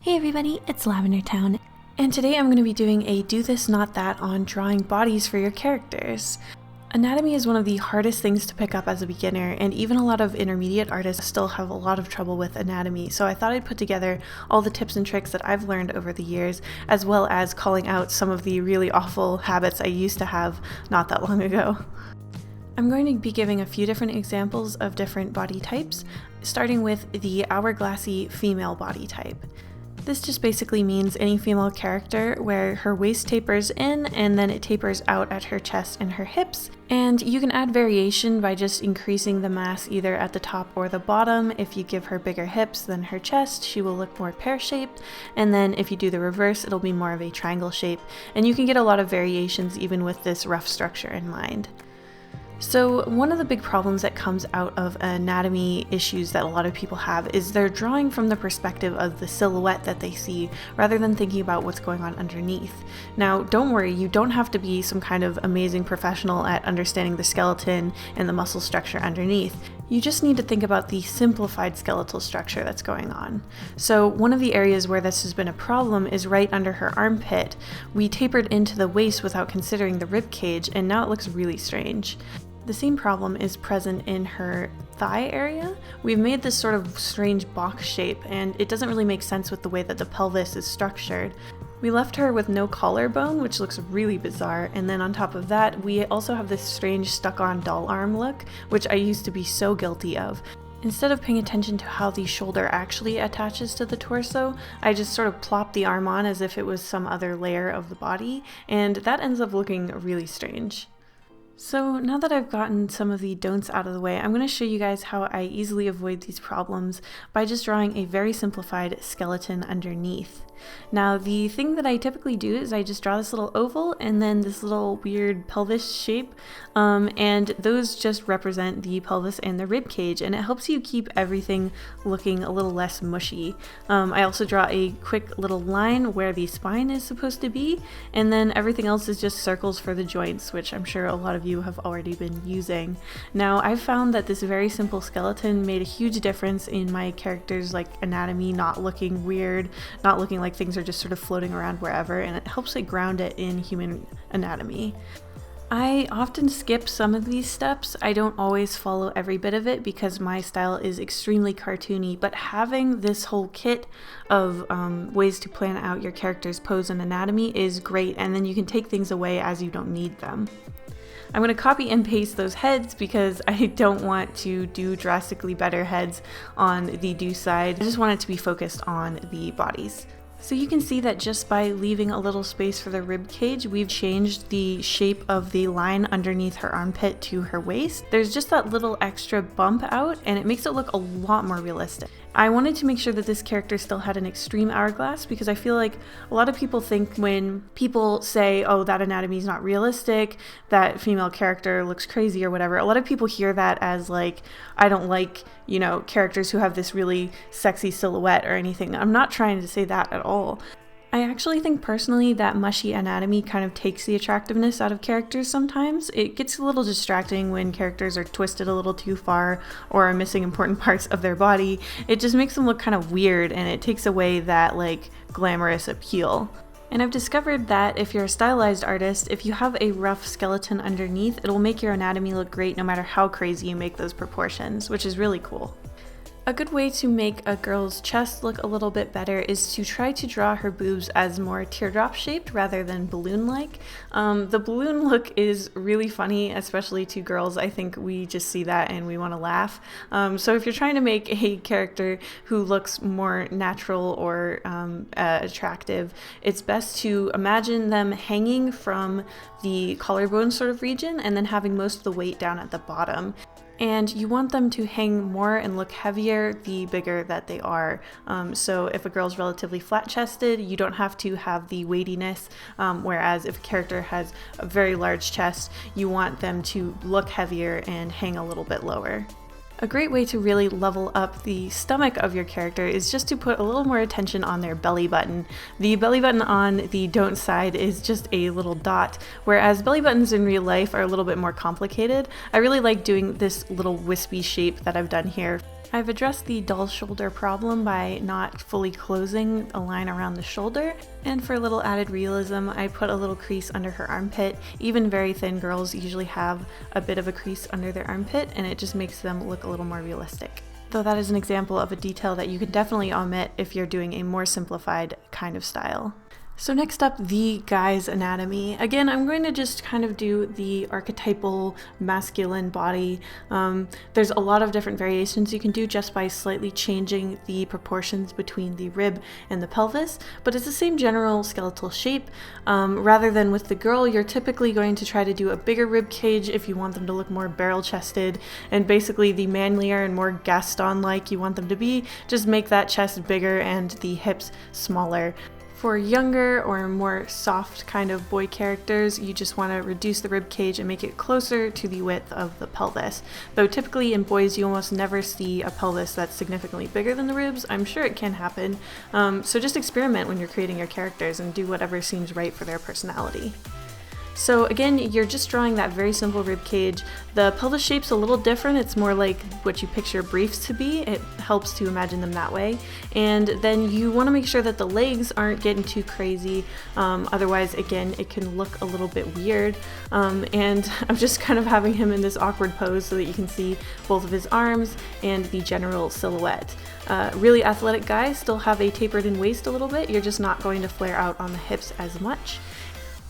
Hey everybody, it's Lavender Town, and today I'm going to be doing a do this not that on drawing bodies for your characters. Anatomy is one of the hardest things to pick up as a beginner, and even a lot of intermediate artists still have a lot of trouble with anatomy, so I thought I'd put together all the tips and tricks that I've learned over the years, as well as calling out some of the really awful habits I used to have not that long ago. I'm going to be giving a few different examples of different body types, starting with the hourglassy female body type. This just basically means any female character where her waist tapers in and then it tapers out at her chest and her hips. And you can add variation by just increasing the mass either at the top or the bottom. If you give her bigger hips than her chest, she will look more pear-shaped. And then if you do the reverse, it'll be more of a triangle shape. And you can get a lot of variations even with this rough structure in mind. So one of the big problems that comes out of anatomy issues that a lot of people have is they're drawing from the perspective of the silhouette that they see rather than thinking about what's going on underneath. Now, don't worry, you don't have to be some kind of amazing professional at understanding the skeleton and the muscle structure underneath. You just need to think about the simplified skeletal structure that's going on. So one of the areas where this has been a problem is right under her armpit. We tapered into the waist without considering the rib cage, and now it looks really strange. The same problem is present in her thigh area. We've made this sort of strange box shape, and it doesn't really make sense with the way that the pelvis is structured. We left her with no collarbone, which looks really bizarre, and then on top of that, we also have this strange stuck-on doll arm look, which I used to be so guilty of. Instead of paying attention to how the shoulder actually attaches to the torso, I just sort of plop the arm on as if it was some other layer of the body, and that ends up looking really strange. So now that I've gotten some of the don'ts out of the way, I'm going to show you guys how I easily avoid these problems by just drawing a very simplified skeleton underneath. Now, the thing that I typically do is I just draw this little oval and then this little weird pelvis shape, and those just represent the pelvis and the rib cage, and it helps you keep everything looking a little less mushy. I also draw a quick little line where the spine is supposed to be, and then everything else is just circles for the joints, which I'm sure a lot of you have already been using. Now, I've found that this very simple skeleton made a huge difference in my character's anatomy not looking weird, not looking like things are just sort of floating around wherever, and it helps ground it in human anatomy. I often skip some of these steps. I don't always follow every bit of it because my style is extremely cartoony, but having this whole kit of ways to plan out your character's pose and anatomy is great, and then you can take things away as you don't need them. I'm going to copy and paste those heads because I don't want to do drastically better heads on the do side. I just want it to be focused on the bodies. So you can see that just by leaving a little space for the rib cage, we've changed the shape of the line underneath her armpit to her waist. There's just that little extra bump out, and it makes it look a lot more realistic. I wanted to make sure that this character still had an extreme hourglass because I feel like a lot of people think when people say, oh, that anatomy is not realistic, that female character looks crazy or whatever, a lot of people hear that as I don't like, characters who have this really sexy silhouette or anything. I'm not trying to say that at all. I actually think personally that mushy anatomy kind of takes the attractiveness out of characters sometimes. It gets a little distracting when characters are twisted a little too far or are missing important parts of their body. It just makes them look kind of weird, and it takes away that glamorous appeal. And I've discovered that if you're a stylized artist, if you have a rough skeleton underneath, it'll make your anatomy look great no matter how crazy you make those proportions, which is really cool. A good way to make a girl's chest look a little bit better is to try to draw her boobs as more teardrop shaped rather than balloon-like. The balloon look is really funny, especially to girls. I think we just see that and we want to laugh. So if you're trying to make a character who looks more natural or attractive, it's best to imagine them hanging from the collarbone sort of region and then having most of the weight down at the bottom. And you want them to hang more and look heavier the bigger that they are. So if a girl's relatively flat-chested, you don't have to have the weightiness, whereas if a character has a very large chest, you want them to look heavier and hang a little bit lower. A great way to really level up the stomach of your character is just to put a little more attention on their belly button. The belly button on the don't side is just a little dot, whereas belly buttons in real life are a little bit more complicated. I really like doing this little wispy shape that I've done here. I've addressed the dull shoulder problem by not fully closing a line around the shoulder, and for a little added realism, I put a little crease under her armpit. Even very thin girls usually have a bit of a crease under their armpit, and it just makes them look a little more realistic. Though that is an example of a detail that you can definitely omit if you're doing a more simplified kind of style. So next up, the guy's anatomy. Again, I'm going to just kind of do the archetypal masculine body. There's a lot of different variations you can do just by slightly changing the proportions between the rib and the pelvis, but it's the same general skeletal shape. Rather than with the girl, you're typically going to try to do a bigger rib cage if you want them to look more barrel-chested, and basically the manlier and more Gaston-like you want them to be, just make that chest bigger and the hips smaller. For younger or more soft kind of boy characters, you just want to reduce the rib cage and make it closer to the width of the pelvis. Though typically in boys you almost never see a pelvis that's significantly bigger than the ribs. I'm sure it can happen. So just experiment when you're creating your characters and do whatever seems right for their personality. So again, you're just drawing that very simple rib cage. The pelvis shape's a little different. It's more like what you picture briefs to be. It helps to imagine them that way. And then you want to make sure that the legs aren't getting too crazy. Otherwise, again, it can look a little bit weird. And I'm just kind of having him in this awkward pose so that you can see both of his arms and the general silhouette. Really athletic guys still have a tapered in waist a little bit. You're just not going to flare out on the hips as much.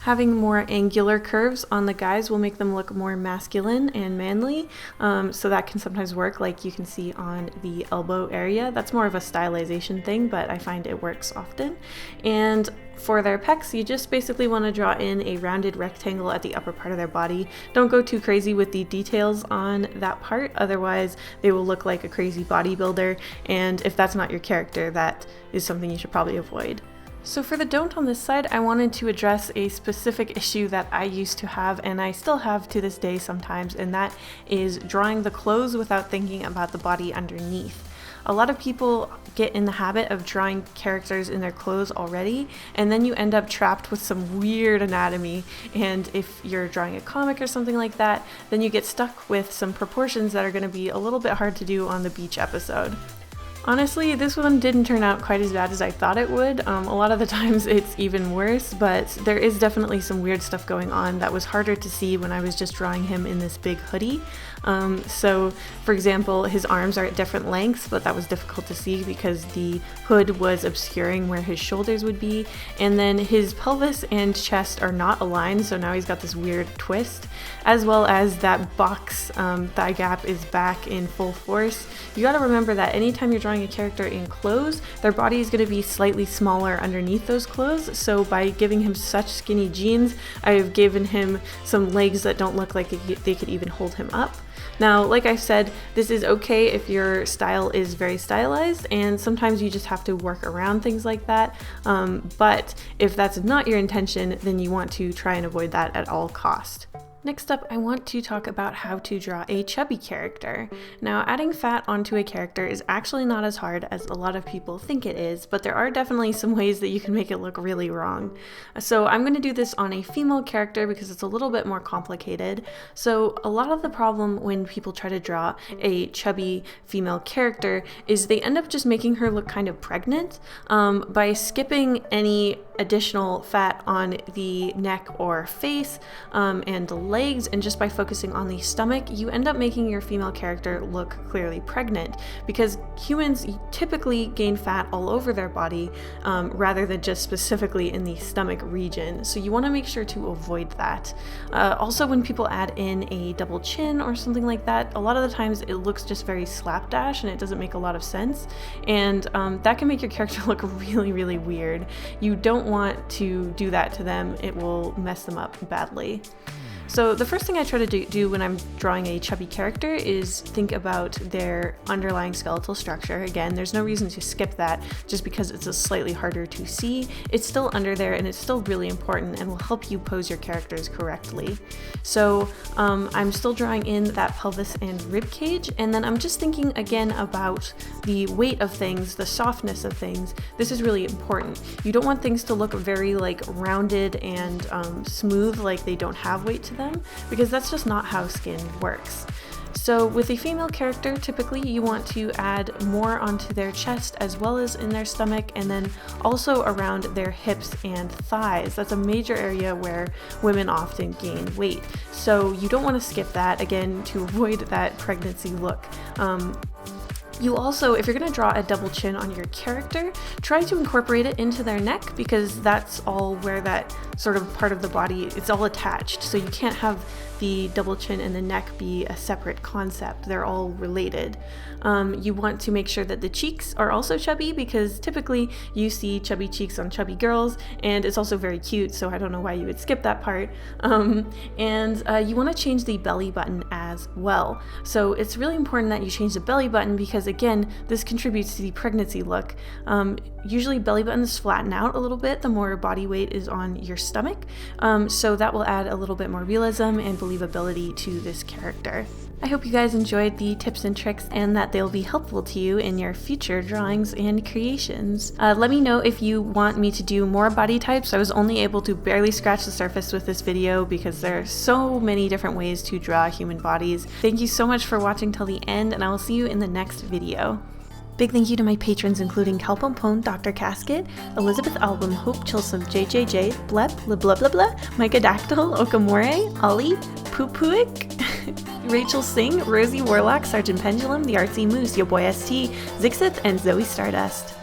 Having more angular curves on the guys will make them look more masculine and manly, so that can sometimes work, like you can see on the elbow area. That's more of a stylization thing, but I find it works often. And for their pecs, you just basically want to draw in a rounded rectangle at the upper part of their body. Don't go too crazy with the details on that part, otherwise they will look like a crazy bodybuilder, and if that's not your character, that is something you should probably avoid. So for the don't on this side, I wanted to address a specific issue that I used to have, and I still have to this day sometimes, and that is drawing the clothes without thinking about the body underneath. A lot of people get in the habit of drawing characters in their clothes already, and then you end up trapped with some weird anatomy. And if you're drawing a comic or something like that, then you get stuck with some proportions that are going to be a little bit hard to do on the beach episode. Honestly, this one didn't turn out quite as bad as I thought it would. A lot of the times it's even worse, but there is definitely some weird stuff going on that was harder to see when I was just drawing him in this big hoodie. So, for example, his arms are at different lengths, but that was difficult to see because the hood was obscuring where his shoulders would be. And then his pelvis and chest are not aligned, so now he's got this weird twist, as well as that box thigh gap is back in full force. You gotta remember that anytime you're drawing a character in clothes, their body is going to be slightly smaller underneath those clothes, so by giving him such skinny jeans, I've given him some legs that don't look like they could even hold him up. Now, like I said, this is okay if your style is very stylized, and sometimes you just have to work around things like that, but if that's not your intention, then you want to try and avoid that at all cost. Next up, I want to talk about how to draw a chubby character. Now, adding fat onto a character is actually not as hard as a lot of people think it is, but there are definitely some ways that you can make it look really wrong. So I'm going to do this on a female character because it's a little bit more complicated. So a lot of the problem when people try to draw a chubby female character is they end up just making her look kind of pregnant by skipping any additional fat on the neck or face and the legs, and just by focusing on the stomach, you end up making your female character look clearly pregnant, because humans typically gain fat all over their body rather than just specifically in the stomach region, so you want to make sure to avoid that. Also, when people add in a double chin or something like that, a lot of the times it looks just very slapdash and it doesn't make a lot of sense, and that can make your character look really, really weird. You don't want to do that to them. It will mess them up badly. So the first thing I try to do when I'm drawing a chubby character is think about their underlying skeletal structure. Again, there's no reason to skip that just because it's a slightly harder to see. It's still under there and it's still really important and will help you pose your characters correctly. So I'm still drawing in that pelvis and rib cage, and then I'm just thinking again about the weight of things, the softness of things. This is really important. You don't want things to look very like rounded and smooth, like they don't have weight to them, because that's just not how skin works. So with a female character, typically you want to add more onto their chest as well as in their stomach, and then also around their hips and thighs. That's a major area where women often gain weight. So you don't want to skip that, again, to avoid that pregnancy look. You also, if you're going to draw a double chin on your character, try to incorporate it into their neck, because that's all where that sort of part of the body, it's all attached. So you can't have the double chin and the neck be a separate concept. They're all related. You want to make sure that the cheeks are also chubby, because typically you see chubby cheeks on chubby girls, and it's also very cute, so I don't know why you would skip that part. You want to change the belly button as well. So it's really important that you change the belly button, because again, this contributes to the pregnancy look. Usually belly buttons flatten out a little bit the more body weight is on your stomach, so that will add a little bit more realism and believability to this character. I hope you guys enjoyed the tips and tricks and that they'll be helpful to you in your future drawings and creations. Let me know if you want me to do more body types. I was only able to barely scratch the surface with this video because there are so many different ways to draw human bodies. Thank you so much for watching till the end, and I will see you in the next video. Big thank you to my patrons, including Kalpompone, Dr. Casket, Elizabeth Album, Hope Chilsum, JJJ, Blep, Blah, Micah Dactyl, Okamore, Ollie, Poopuik, Rachel Singh, Rosie Warlock, Sergeant Pendulum, The Artsy Moose, Yo Boy ST, Zixith, and Zoe Stardust.